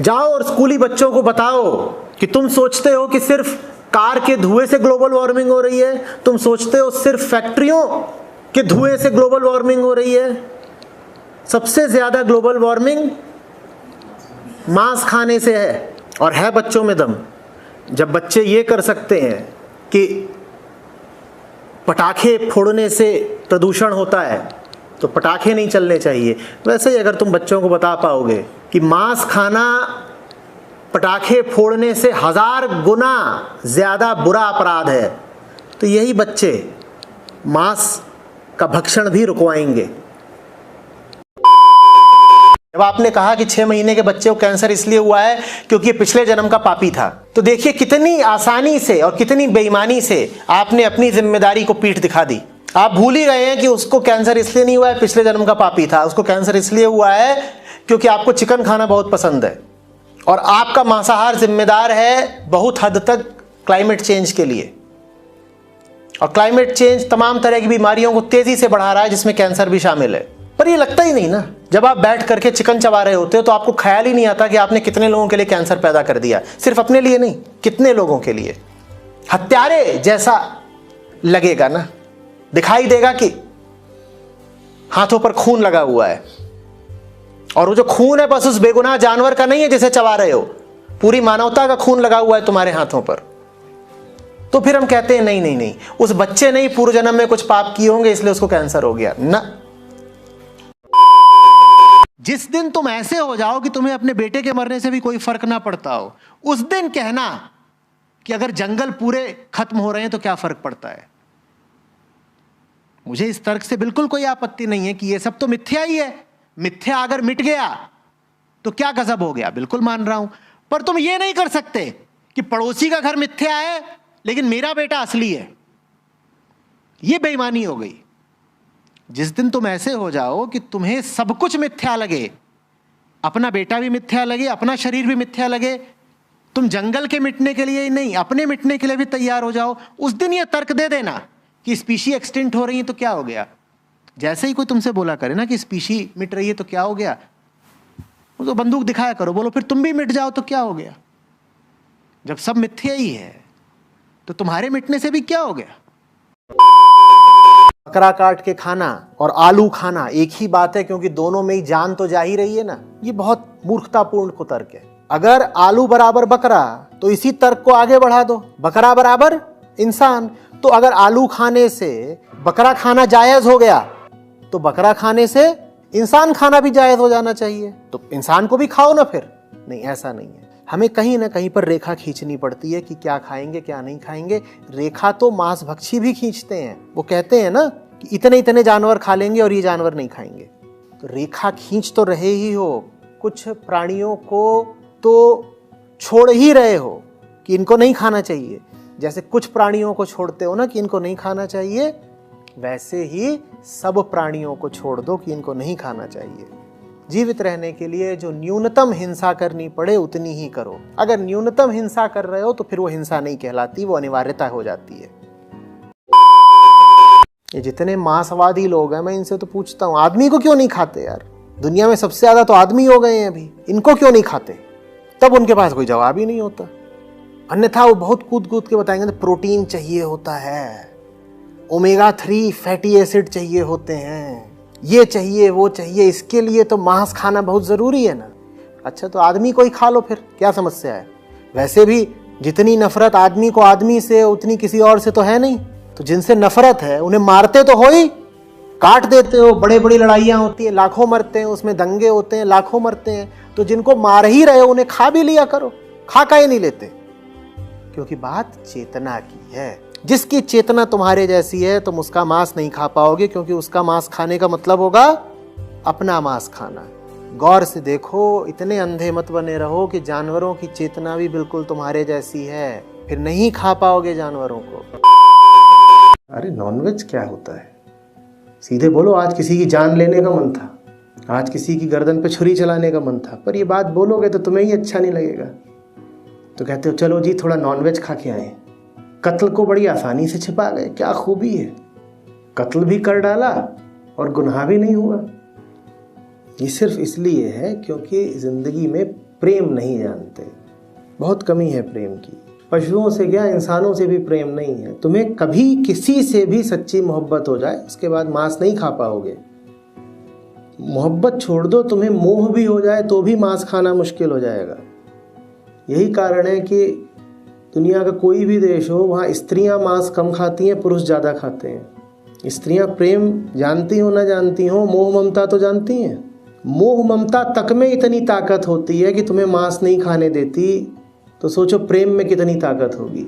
जाओ और स्कूली बच्चों को बताओ कि तुम सोचते हो कि सिर्फ कार के धुएं से ग्लोबल वार्मिंग हो रही है, तुम सोचते हो सिर्फ फैक्ट्रियों के धुएं से ग्लोबल वार्मिंग हो रही है। सबसे ज्यादा ग्लोबल वार्मिंग मांस खाने से है, और है बच्चों में दम। जब बच्चे ये कर सकते हैं कि पटाखे फोड़ने से प्रदूषण होता है तो पटाखे नहीं चलने चाहिए, वैसे ही अगर तुम बच्चों को बता पाओगे कि मांस खाना पटाखे फोड़ने से 1000 गुना ज्यादा बुरा अपराध है, तो यही बच्चे मांस का भक्षण भी रुकवाएंगे। जब आपने कहा कि 6 महीने के बच्चे को कैंसर इसलिए हुआ है क्योंकि ये पिछले जन्म का पापी था, तो देखिए कितनी आसानी से और कितनी बेईमानी से आपने अपनी जिम्मेदारी को पीठ दिखा दी। आप भूल ही गए हैं कि उसको कैंसर इसलिए नहीं हुआ है पिछले जन्म का पापी था, उसको कैंसर इसलिए हुआ है क्योंकि आपको चिकन खाना बहुत पसंद है, और आपका मांसाहार जिम्मेदार है बहुत हद तक क्लाइमेट चेंज के लिए। और क्लाइमेट चेंज तमाम तरह की बीमारियों को तेजी से बढ़ा रहा है, जिसमें कैंसर भी शामिल है। पर ये लगता ही नहीं ना, जब आप बैठ करके चिकन चबा रहे होते हो तो आपको ख्याल ही नहीं आता कि आपने कितने लोगों के लिए कैंसर पैदा कर दिया। सिर्फ अपने लिए नहीं, कितने लोगों के लिए। हत्यारे जैसा लगेगा ना, दिखाई देगा कि हाथों पर खून लगा हुआ है, और वो जो खून है बस उस बेगुनाह जानवर का नहीं है जिसे चबा रहे हो, पूरी मानवता का खून लगा हुआ है तुम्हारे हाथों पर। तो फिर हम कहते हैं नहीं नहीं नहीं, उस बच्चे ने ही पूर्व जन्म में कुछ पाप किए होंगे इसलिए उसको कैंसर हो गया ना। जिस दिन तुम ऐसे हो जाओ कि तुम्हें अपने बेटे के मरने से भी कोई फर्क ना पड़ता हो, उस दिन कहना कि अगर जंगल पूरे खत्म हो रहे हैं तो क्या फर्क पड़ता है। मुझे इस तर्क से बिल्कुल कोई आपत्ति नहीं है कि ये सब तो मिथ्या ही है। मिथ्या अगर मिट गया तो क्या गजब हो गया, बिल्कुल मान रहा हूं। पर तुम ये नहीं कर सकते कि पड़ोसी का घर मिथ्या है लेकिन मेरा बेटा असली है। यह बेईमानी हो गई। जिस दिन तुम ऐसे हो जाओ कि तुम्हें सब कुछ मिथ्या लगे, अपना बेटा भी मिथ्या लगे, अपना शरीर भी मिथ्या लगे, तुम जंगल के मिटने के लिए ही नहीं अपने मिटने के लिए भी तैयार हो जाओ, उस दिन यह तर्क दे देना कि स्पीशी एक्सटिंक्ट हो रही है तो क्या हो गया। जैसे ही कोई तुमसे बोला करे ना कि स्पीशी मिट रही है तो क्या हो गया, वो तो बंदूक दिखाया करो, बोलो फिर तुम भी मिट जाओ तो क्या हो गया। जब सब मिथ्या ही है तो तुम्हारे मिटने से भी क्या हो गया। बकरा काट के खाना और आलू खाना एक ही बात है, क्योंकि दोनों में ही जान तो जा ही रही है ना। ये बहुत मूर्खतापूर्ण कुतर्क है। अगर आलू बराबर बकरा तो इसी तर्क को आगे बढ़ा दो, बकरा बराबर इंसान। तो अगर आलू खाने से बकरा खाना जायज हो गया तो बकरा खाने से इंसान खाना भी जायज हो जाना चाहिए, तो इंसान को भी खाओ ना फिर। नहीं, ऐसा नहीं है। हमें कहीं ना कहीं पर रेखा खींचनी पड़ती है कि क्या खाएंगे क्या नहीं खाएंगे। रेखा तो मांसभक्षी भी खींचते हैं। वो कहते हैं ना कि इतने इतने जानवर खा लेंगे और ये जानवर नहीं खाएंगे। तो रेखा खींच तो रहे ही हो, कुछ प्राणियों को तो छोड़ ही रहे हो कि इनको नहीं खाना चाहिए। जैसे कुछ प्राणियों को छोड़ते हो ना कि इनको नहीं खाना चाहिए, वैसे ही सब प्राणियों को छोड़ दो कि इनको नहीं खाना चाहिए। जीवित रहने के लिए जो न्यूनतम हिंसा करनी पड़े उतनी ही करो। अगर न्यूनतम हिंसा कर रहे हो तो फिर वो हिंसा नहीं कहलाती, वो अनिवार्यता हो जाती है। ये जितने मांसवादी लोग हैं, मैं इनसे तो पूछता हूं, आदमी को क्यों नहीं खाते यार। दुनिया में सबसे ज्यादा तो आदमी हो गए हैं अभी, इनको क्यों नहीं खाते। तब उनके पास कोई जवाब ही नहीं होता। अन्यथा वो बहुत कूद कूद के बताएंगे तो प्रोटीन चाहिए होता है, ओमेगा 3 फैटी एसिड चाहिए होते हैं, ये चाहिए वो चाहिए, इसके लिए तो मांस खाना बहुत जरूरी है ना। अच्छा, तो आदमी को ही खा लो फिर, क्या समस्या है। वैसे भी जितनी नफरत आदमी को आदमी से उतनी किसी और से तो है नहीं। तो जिनसे नफरत है उन्हें मारते तो हो ही, काट देते हो, बड़े बड़ी लड़ाइयां होती है, लाखों मरते हैं, उसमें दंगे होते हैं, लाखों मरते हैं। तो जिनको मार ही रहे हो उन्हें खा भी लिया करो। खा का ही नहीं लेते, क्योंकि बात चेतना की है। जिसकी चेतना तुम्हारे जैसी है तुम उसका मांस नहीं खा पाओगे, क्योंकि उसका मांस खाने का मतलब होगा अपना मांस खाना। गौर से देखो, इतने अंधे मत बने रहो कि जानवरों की चेतना भी बिल्कुल तुम्हारे जैसी है, फिर नहीं खा पाओगे जानवरों को। अरे नॉनवेज क्या होता है, सीधे बोलो आज किसी की जान लेने का मन था, आज किसी की गर्दन पे छुरी चलाने का मन था। पर ये बात बोलोगे तो तुम्हें ही अच्छा नहीं लगेगा, तो कहते हो चलो जी थोड़ा नॉनवेज खा के आए। कत्ल को बड़ी आसानी से छिपा गए, क्या खूबी है, कत्ल भी कर डाला और गुनाह भी नहीं हुआ। ये सिर्फ इसलिए है क्योंकि जिंदगी में प्रेम नहीं जानते, बहुत कमी है प्रेम की। पशुओं से क्या, इंसानों से भी प्रेम नहीं है। तुम्हें कभी किसी से भी सच्ची मोहब्बत हो जाए, उसके बाद मांस नहीं खा पाओगे। मोहब्बत छोड़ दो, तुम्हें मोह भी हो जाए तो भी मांस खाना मुश्किल हो जाएगा। यही कारण है कि दुनिया का कोई भी देश हो, वहाँ स्त्रियां मांस कम खाती हैं, पुरुष ज़्यादा खाते हैं। स्त्रियां प्रेम जानती हो ना जानती हो, मोह ममता तो जानती हैं। मोह ममता तक में इतनी ताकत होती है कि तुम्हें मांस नहीं खाने देती, तो सोचो प्रेम में कितनी ताकत होगी।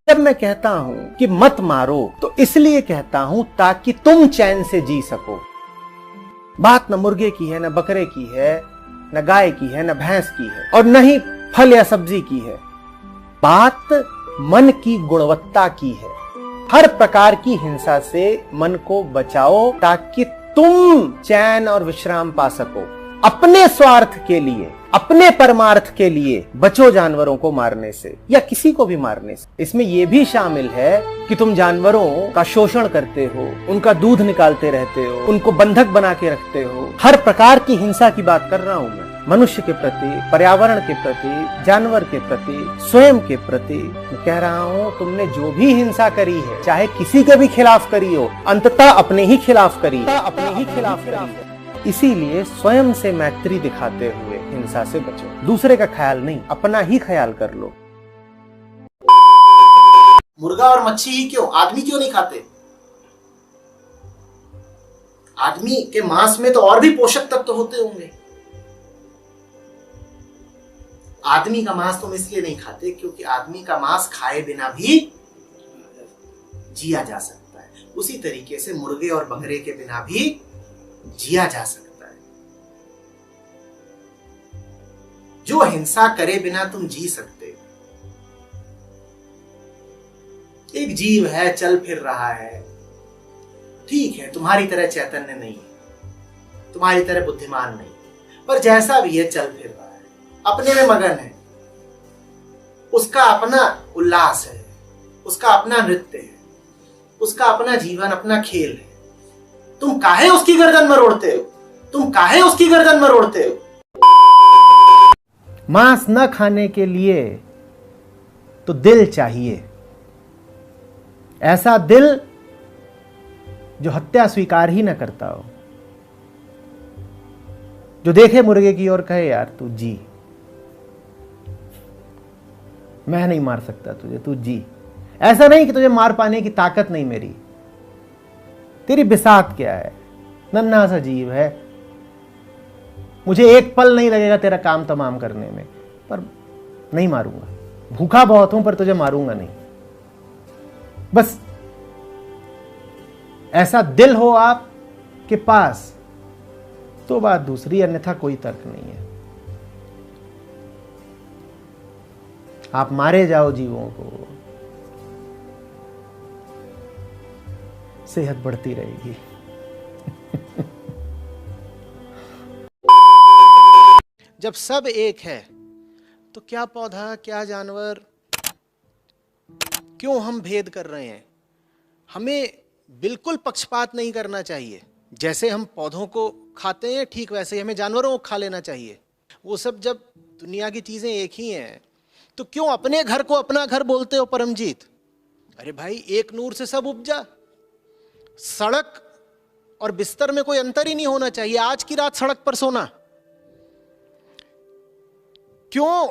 जब मैं कहता हूं कि मत मारो, तो इसलिए कहता हूं ताकि तुम चैन से जी सको। बात न मुर्गे की है, न बकरे की है, न गाय की है, न भैंस की है, और न ही फल या सब्जी की है। बात मन की गुणवत्ता की है। हर प्रकार की हिंसा से मन को बचाओ ताकि तुम चैन और विश्राम पा सको। अपने स्वार्थ के लिए, अपने परमार्थ के लिए बचो जानवरों को मारने से या किसी को भी मारने से। इसमें यह भी शामिल है कि तुम जानवरों का शोषण करते हो, उनका दूध निकालते रहते हो, उनको बंधक बना के रखते हो। हर प्रकार की हिंसा की बात कर रहा हूं मैं, मनुष्य के प्रति, पर्यावरण के प्रति, जानवर के प्रति, स्वयं के प्रति। मैं कह रहा हूं तुमने जो भी हिंसा करी है, चाहे किसी के भी खिलाफ करी हो, अंततः अपने ही खिलाफ करी, अपने ही खिलाफ करी। इसीलिए स्वयं से मैत्री दिखाते हुए हिंसा से बचो। दूसरे का ख्याल नहीं, अपना ही ख्याल कर लो। मुर्गा और मच्छी ही क्यों, आदमी क्यों नहीं खाते? आदमी के मांस में तो और भी पोषक तत्व होते होंगे। आदमी का मांस तुम इसलिए नहीं खाते क्योंकि आदमी का मांस खाए बिना भी जिया जा सकता है। उसी तरीके से मुर्गे और बकरे के बिना भी जिया जा सकता है। जो हिंसा करे बिना तुम जी सकते हो। एक जीव है, चल फिर रहा है, ठीक है, तुम्हारी तरह चैतन्य नहीं है, तुम्हारी तरह बुद्धिमान नहीं, पर जैसा भी है चल फिर रहा है, अपने में मगन है, उसका अपना उल्लास है, उसका अपना नृत्य है, उसका अपना जीवन, अपना खेल है। तुम काहे उसकी गर्दन मरोड़ते हो? तुम काहे उसकी गर्दन मरोड़ते हो? मांस न खाने के लिए तो दिल चाहिए, ऐसा दिल जो हत्या स्वीकार ही न करता हो, जो देखे मुर्गे की ओर कहे यार तू जी, मैं नहीं मार सकता तुझे, तू जी। ऐसा नहीं कि तुझे मार पाने की ताकत नहीं मेरी, तेरी बिसात क्या है, नन्हा सा जीव है, मुझे एक पल नहीं लगेगा तेरा काम तमाम करने में, पर नहीं मारूंगा। भूखा बहुत हूं पर तुझे मारूंगा नहीं। बस ऐसा दिल हो आप के पास तो बात दूसरी, अन्यथा कोई तर्क नहीं है। आप मारे जाओ जीवों को, सेहत बढ़ती रहेगी। जब सब एक है तो क्या पौधा, क्या जानवर, क्यों हम भेद कर रहे हैं? हमें बिल्कुल पक्षपात नहीं करना चाहिए। जैसे हम पौधों को खाते हैं ठीक वैसे ही हमें जानवरों को खा लेना चाहिए। वो सब जब दुनिया की चीजें एक ही हैं तो क्यों अपने घर को अपना घर बोलते हो परमजीत? अरे भाई, एक नूर से सब उपजा। सड़क और बिस्तर में कोई अंतर ही नहीं होना चाहिए। आज की रात सड़क पर सोना। क्यों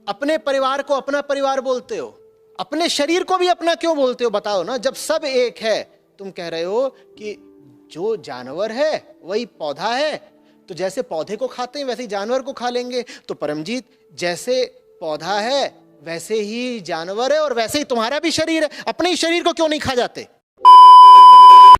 अपने परिवार को अपना परिवार बोलते हो? अपने शरीर को भी अपना क्यों बोलते हो? बताओ ना। जब सब एक है, तुम कह रहे हो कि जो जानवर है वही पौधा है, तो जैसे पौधे को खाते हैं वैसे ही जानवर को खा लेंगे। तो परमजीत, जैसे पौधा है वैसे ही जानवर है और वैसे ही तुम्हारा भी शरीर है। अपने ही शरीर को क्यों नहीं खा जाते?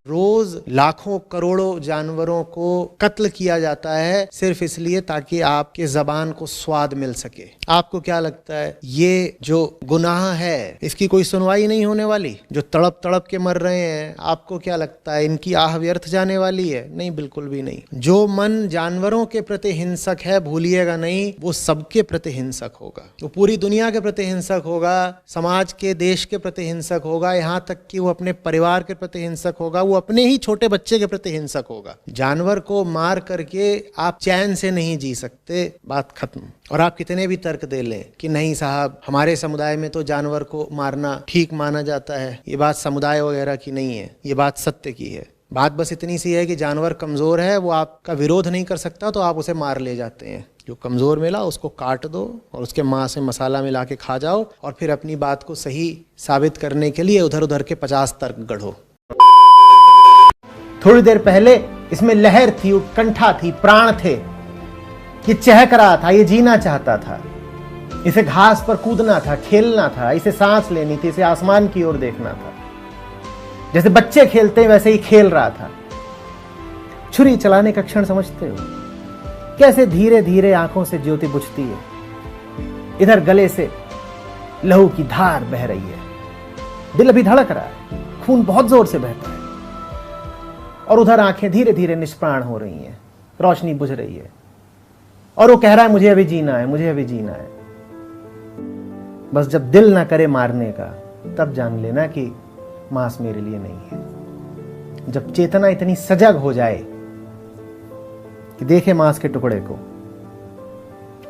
रोज लाखों करोड़ों जानवरों को कत्ल किया जाता है सिर्फ इसलिए ताकि आपके जबान को स्वाद मिल सके। आपको क्या लगता है ये जो गुनाह है इसकी कोई सुनवाई नहीं होने वाली? जो तड़प तड़प के मर रहे हैं, आपको क्या लगता है इनकी आह व्यर्थ जाने वाली है? नहीं, बिल्कुल भी नहीं। जो मन जानवरों के प्रति हिंसक है, भूलिएगा नहीं, वो सबके प्रति हिंसक होगा। वो पूरी दुनिया के प्रति हिंसक होगा, समाज के, देश के प्रति हिंसक होगा, यहाँ तक कि वो अपने परिवार के प्रति हिंसक होगा। वो अपने ही छोटे बच्चे के प्रति हिंसक होगा। जानवर को मार करके आप चैन से नहीं जी सकते, बात खत्म। और आप कितने भी तर्क दे लें कि नहीं साहब हमारे समुदाय में तो जानवर को मारना ठीक माना जाता है, ये बात समुदाय वगैरह की नहीं है, ये बात सत्य की है। बात बस इतनी सी है कि जानवर कमजोर है, वो आपका विरोध नहीं कर सकता, तो आप उसे मार ले जाते हैं। जो कमजोर मिला उसको काट दो और उसके मांस में मसाला मिला के खा जाओ, और फिर अपनी बात को सही साबित करने के लिए उधर उधर के 50 तर्क गढ़ो। थोड़ी देर पहले इसमें लहर थी, उत्कंठा थी, प्राण थे। ये चहक रहा था, ये जीना चाहता था, इसे घास पर कूदना था, खेलना था, इसे सांस लेनी थी, इसे आसमान की ओर देखना था। जैसे बच्चे खेलते हैं वैसे ही खेल रहा था। छुरी चलाने का क्षण समझते हो? कैसे धीरे धीरे आंखों से ज्योति बुझती है, इधर गले से लहू की धार बह रही है, दिल अभी धड़क रहा है, खून बहुत जोर से बहता है, और उधर आंखें धीरे धीरे निष्प्राण हो रही हैं, रोशनी बुझ रही है, और वो कह रहा है मुझे अभी जीना है, मुझे अभी जीना है। बस जब दिल ना करे मारने का, तब जान लेना कि मांस मेरे लिए नहीं है। जब चेतना इतनी सजग हो जाए कि देखे मांस के टुकड़े को,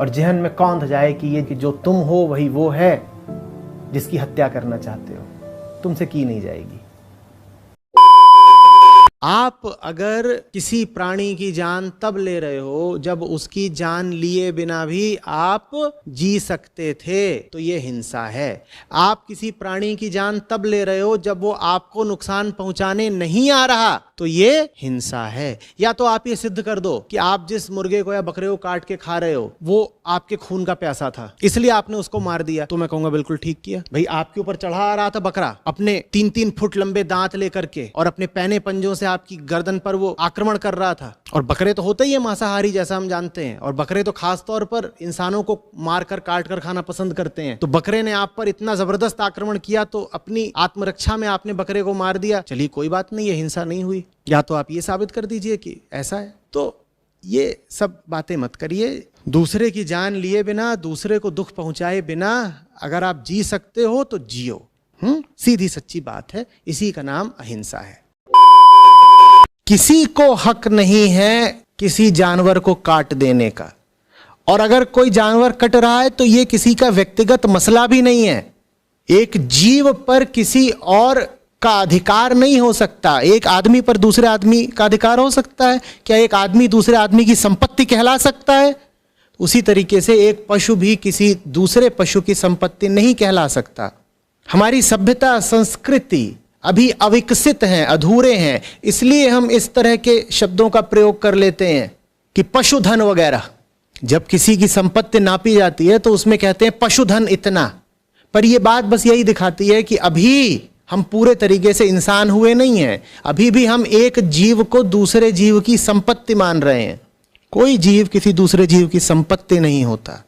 और जहन में कौंध जाए कि ये कि जो तुम हो वही वो है जिसकी हत्या करना चाहते हो, तुमसे की नहीं जाएगी। आप अगर किसी प्राणी की जान तब ले रहे हो जब उसकी जान लिए बिना भी आप जी सकते थे, तो ये हिंसा है। आप किसी प्राणी की जान तब ले रहे हो जब वो आपको नुकसान पहुंचाने नहीं आ रहा, तो ये हिंसा है। या तो आप ये सिद्ध कर दो कि आप जिस मुर्गे को या बकरे को काट के खा रहे हो वो आपके खून का प्यासा था, इसलिए आपने उसको मार दिया, तो मैं कहूंगा बिल्कुल ठीक किया। भाई आपके ऊपर चढ़ा आ रहा था बकरा अपने 3-3 फुट लंबे दांत लेकर के, और अपने पैने पंजों से आपकी गर्दन पर वो आक्रमण कर रहा था। और बकरे तो होते ही है मांसाहारी, जैसा हम जानते हैं, और बकरे तो खास तौर पर इंसानों को मारकर काट कर खाना पसंद करते हैं। तो बकरे ने आप पर इतना जबरदस्त आक्रमण किया, तो अपनी आत्मरक्षा में आपने बकरे को मार दिया, चलिए कोई बात नहीं, ये हिंसा नहीं हुई। या तो आप ये साबित कर दीजिए कि ऐसा है। तो ये सब बातें मत करिए। दूसरे की जान लिए बिना, दूसरे को दुख पहुंचाए बिना अगर आप जी सकते हो तो जियो। सीधी सच्ची बात है, इसी का नाम अहिंसा है। किसी को हक नहीं है किसी जानवर को काट देने का, और अगर कोई जानवर कट रहा है तो यह किसी का व्यक्तिगत मसला भी नहीं है। एक जीव पर किसी और का अधिकार नहीं हो सकता। एक आदमी पर दूसरे आदमी का अधिकार हो सकता है? क्या एक आदमी दूसरे आदमी की संपत्ति कहला सकता है? उसी तरीके से एक पशु भी किसी दूसरे पशु की संपत्ति नहीं कहला सकता। हमारी सभ्यता संस्कृति अभी अविकसित हैं, अधूरे हैं, इसलिए हम इस तरह के शब्दों का प्रयोग कर लेते हैं कि पशुधन वगैरह। जब किसी की संपत्ति नापी जाती है तो उसमें कहते हैं पशुधन इतना, पर यह बात बस यही दिखाती है कि अभी हम पूरे तरीके से इंसान हुए नहीं हैं। अभी भी हम एक जीव को दूसरे जीव की संपत्ति मान रहे हैं। कोई जीव किसी दूसरे जीव की संपत्ति नहीं होता।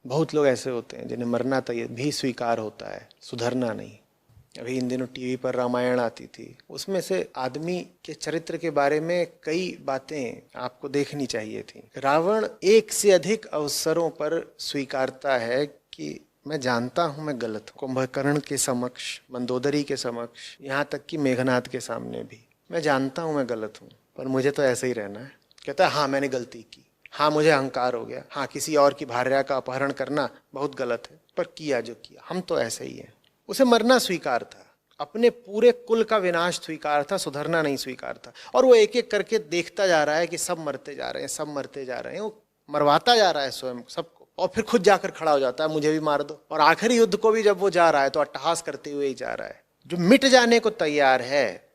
बहुत लोग ऐसे होते हैं जिन्हें मरना भी स्वीकार होता है, सुधरना नहीं। अभी इन दिनों टीवी पर रामायण आती थी, उसमें से आदमी के चरित्र के बारे में कई बातें आपको देखनी चाहिए थी। रावण एक से अधिक अवसरों पर स्वीकारता है कि मैं जानता हूं मैं गलत हूं। कुंभकर्ण के समक्ष, मंदोदरी के समक्ष, यहाँ तक कि मेघनाद के सामने भी मैं जानता हूं मैं गलत हूं, पर मुझे तो ऐसे ही रहना है। कहता है हाँ मैंने गलती की, हाँ मुझे अहंकार हो गया, हाँ किसी और की भार्या का अपहरण करना बहुत गलत है, पर किया जो किया, हम तो ऐसे ही हैं। उसे मरना स्वीकार था, अपने पूरे कुल का विनाश स्वीकार था, सुधरना नहीं स्वीकार था। और वो एक एक करके देखता जा रहा है कि सब मरते जा रहे हैं, सब मरते जा रहे हैं, वो मरवाता जा रहा है स्वयं सबको, और फिर खुद जाकर खड़ा हो जाता है मुझे भी मार दो। और आखिरी युद्ध को भी जब वो जा रहा है तो अट्टहास करते हुए ही जा रहा है। जो मिट जाने को तैयार है,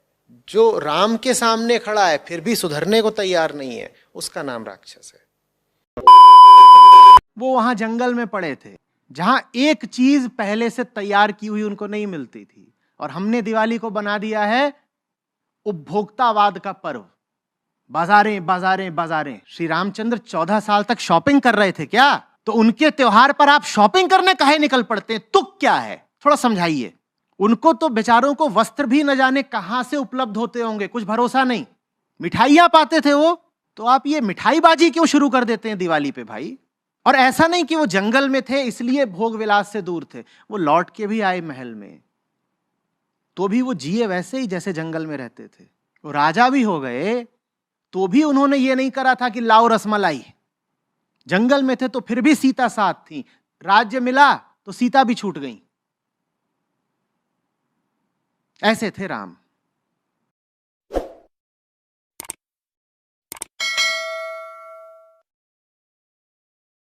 जो राम के सामने खड़ा है फिर भी सुधरने को तैयार नहीं है, उसका नाम राक्षस है। वो वहां जंगल में पड़े थे जहां एक चीज पहले से तैयार की हुई उनको नहीं मिलती थी, और हमने दिवाली को बना दिया है उपभोक्तावाद का पर्व। बाजारें बाजारें बाजारें। श्री रामचंद्र 14 साल तक शॉपिंग कर रहे थे क्या? तो उनके त्योहार पर आप शॉपिंग करने काहे निकल पड़ते हैं? तुक क्या है, थोड़ा समझाइए। उनको तो बेचारों को वस्त्र भी न जाने कहां से उपलब्ध होते होंगे, कुछ भरोसा नहीं। मिठाइयां पाते थे वो, तो आप ये मिठाईबाजी क्यों शुरू कर देते हैं दिवाली पे भाई? और ऐसा नहीं कि वो जंगल में थे इसलिए भोग विलास से दूर थे, वो लौट के भी आए महल में। तो भी वो जिए वैसे ही जैसे जंगल में रहते थे। वो राजा भी हो गए तो भी उन्होंने ये नहीं करा था कि लाओ रसमलाई। जंगल में थे तो फिर भी सीता साथ थी, राज्य मिला तो सीता भी छूट गई। ऐसे थे राम।